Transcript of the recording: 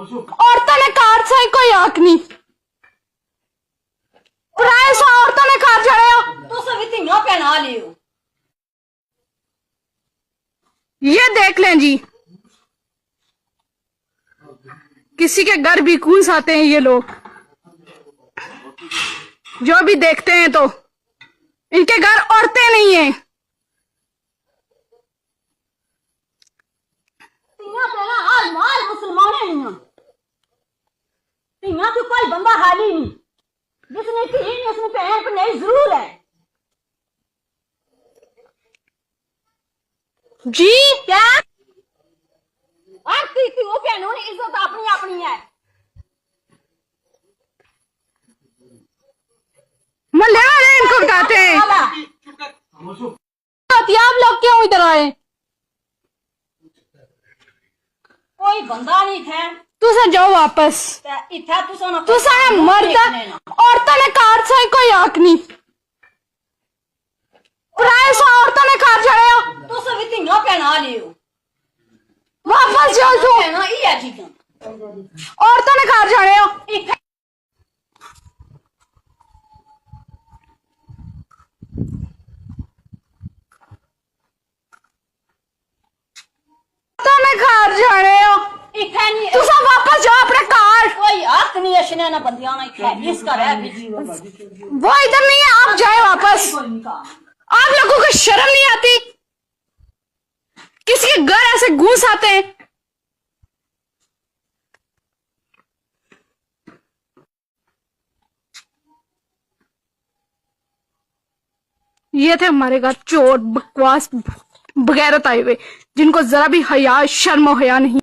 औरतों ने कार से कोई हक नहीं। प्राइस औरतों ने कार चढ़े हो तो सभी तीनों पहना लियो। ये देख लें जी, किसी के घर भी कूस आते हैं ये लोग, जो भी देखते हैं तो इनके घर औरतें नहीं है। तीनों पहना और माल मुसलमान नहीं, तीनों तो कोई बंदा हाली नहीं, जिसने की नहीं उसने पहन पर नहीं जरूर है जी। क्या आंटी की वो पहनो ने इज्जत अपनी अपनी है। मल्ले वाले इनको बताते हैं। आप लोग क्यों इधर आए? कोई बंदा नहीं थे, तुसा जाओ वापस। इतना तुसा मर्द औरतों ने कार से कोई हक नहीं। प्राइस औरतों ने कार चढ़े हो तो सभी तीनों पहना लियो। वापस जाओ तू। पहना ही है ठीक है। औरतों ने कार चढ़े हो घर जाने हो। तुसा वापस जाओ अपने कार। कोई हक नहीं है शने ना बंदियां ना है इसका रह भी वो इधर नहीं है, आप जाए वापस। आप लोगों को शर्म नहीं आती? किसी के घर ऐसे घुस आते हैं। ये थे हमारे घर चोर बकवास बगैरत आए हुए, जिनको जरा भी हया शर्म और हया नहीं।